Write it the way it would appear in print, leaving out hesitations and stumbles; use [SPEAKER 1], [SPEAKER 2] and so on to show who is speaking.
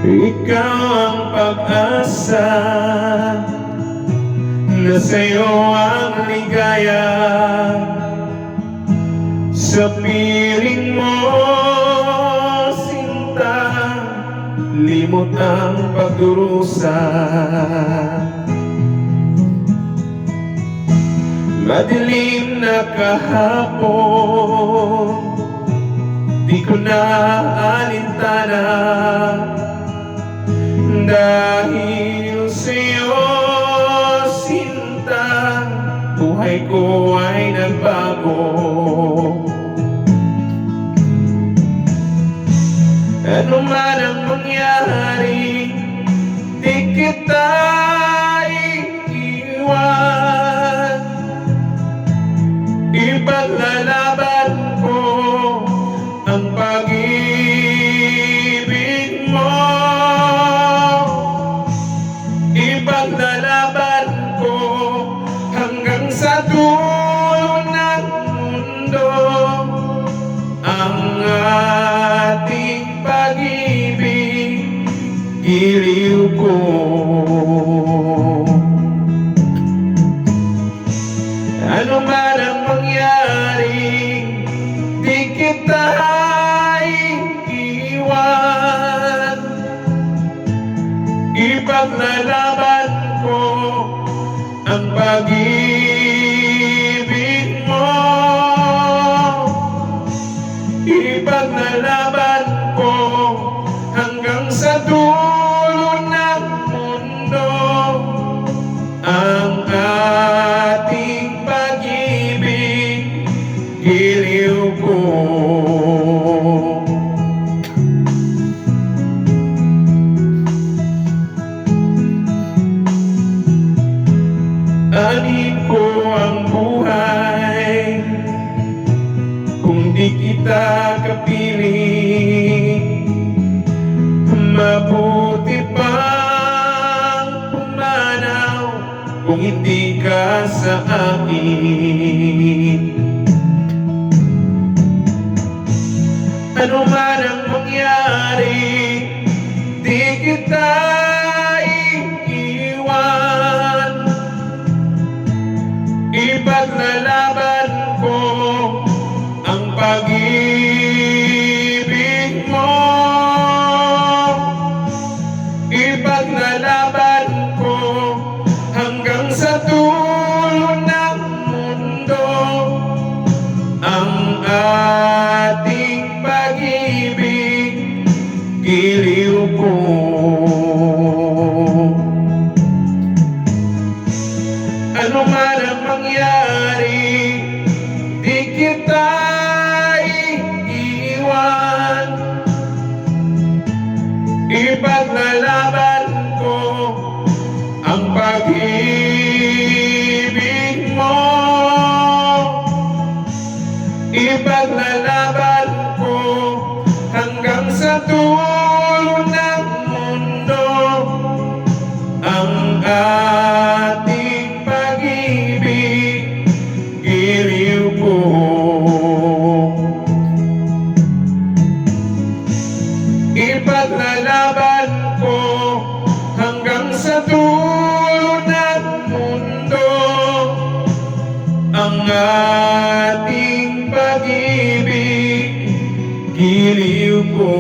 [SPEAKER 1] Ikaw ang pag-asa na sa'yo ang ligaya. Sa piling mo, sinta, limot ang pagdurusa. Madilim na kahapon, di ko na alintana. Dahil sa'yo, sinta, buhay ko ay nagbago. Ano man ang mangyari, di kita iiwan. Ipaglalaban ko ang pag-ibig mo. Ipaglalaban ko hanggang sa dulo ng mundo ang ating pag-ibig, giliw ko. Ano man ang mangyari, di kita iiwan. Ipaglalaban ko ang pag-ibig mo. Ipaglalaban ko hanggang sa dulo ng mundo ang ating pag-ibig, giliw ko. Anin ko ang buhay kung di kita kapiling. Mabuti pang pumanaw kung hindi ka sa akin. Ano man ang mangyari, di kita iiwan. Ipaglalaban ko ang pag-ibig mo. Ipaglalaban ko hanggang sa dulo ng mundo ang ating pag-ibig, giliw ko. Ano man ang mangyari, di kita iiwan. Ipaglalaban ko ang pag-ibig mo. Ipaglalaban ko hanggang sa dulo ng mundo ang ating pag-ibig, giliw ko. Ipaglalaban ko hanggang sa dulo ng mundo ang ating pag-ibig, giliw ko.